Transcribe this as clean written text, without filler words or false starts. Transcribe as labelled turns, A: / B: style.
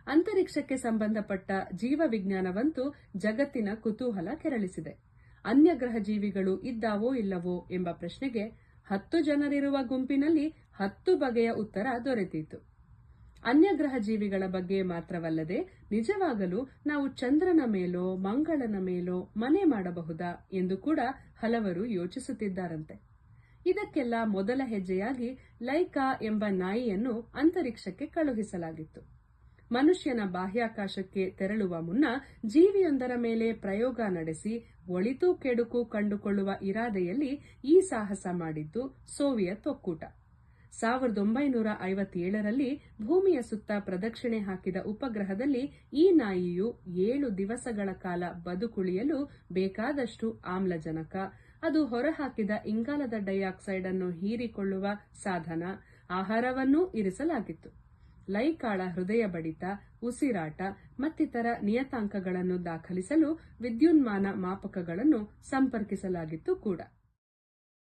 A: ಅಂತರಿಕ್ಷಕ್ಕೆ ಸಂಬಂಧಪಟ್ಟ ಜೀವ ವಿಜ್ಞಾನವಂತೂ ಜಗತ್ತಿನ ಕುತೂಹಲ ಕೆರಳಿಸಿದೆ. ಅನ್ಯಗ್ರಹ ಜೀವಿಗಳು ಇದ್ದಾವೋ ಇಲ್ಲವೋ ಎಂಬ ಪ್ರಶ್ನೆಗೆ 10 ಜನರಿರುವ ಗುಂಪಿನಲ್ಲಿ 10 ಬಗೆಯ ಉತ್ತರ ದೊರೆತಿತ್ತು. ಅನ್ಯಗ್ರಹ ಜೀವಿಗಳ ಬಗ್ಗೆ ಮಾತ್ರವಲ್ಲದೆ ನಿಜವಾಗಲೂ ನಾವು ಚಂದ್ರನ ಮೇಲೋ ಮಂಗಳನ ಮೇಲೋ ಮನೆ ಮಾಡಬಹುದಾ ಎಂದು ಕೂಡ ಹಲವರು ಯೋಚಿಸುತ್ತಿದ್ದಾರಂತೆ. ಇದಕ್ಕೆಲ್ಲ ಮೊದಲ ಹೆಜ್ಜೆಯಾಗಿ ಲೈಕಾ ಎಂಬ ನಾಯಿಯನ್ನು ಅಂತರಿಕ್ಷಕ್ಕೆ ಕಳುಹಿಸಲಾಗಿತ್ತು. ಮನುಷ್ಯನ ಬಾಹ್ಯಾಕಾಶಕ್ಕೆ ತೆರಳುವ ಮುನ್ನ ಜೀವಿಯೊಂದರ ಮೇಲೆ ಪ್ರಯೋಗ ನಡೆಸಿ ಒಳಿತು ಕೆಡುಕು ಕಂಡುಕೊಳ್ಳುವ ಇರಾದೆಯಲ್ಲಿ ಈ ಸಾಹಸ ಮಾಡಿದ್ದು ಸೋವಿಯತ್ ಒಕ್ಕೂಟ. 1957ರಲ್ಲಿ ಭೂಮಿಯ ಸುತ್ತ ಪ್ರದಕ್ಷಿಣೆ ಹಾಕಿದ ಉಪಗ್ರಹದಲ್ಲಿ ಈ ನಾಯಿಯು 7 ದಿವಸಗಳ ಕಾಲ ಬದುಕುಳಿಯಲು ಬೇಕಾದಷ್ಟು ಆಮ್ಲಜನಕ, ಅದು ಹೊರಹಾಕಿದ ಇಂಗಾಲದ ಡೈಆಕ್ಸೈಡ್ ಅನ್ನು ಹೀರಿಕೊಳ್ಳುವ ಸಾಧನ, ಆಹಾರವನ್ನೂ ಇರಿಸಲಾಗಿತ್ತು. ಲೈಕಾಳ ಹೃದಯ ಬಡಿತ, ಉಸಿರಾಟ ಮತ್ತಿತರ ನಿಯತಾಂಕಗಳನ್ನು ದಾಖಲಿಸಲು ವಿದ್ಯುನ್ಮಾನ ಮಾಪಕಗಳನ್ನು ಸಂಪರ್ಕಿಸಲಾಗಿತ್ತು ಕೂಡ.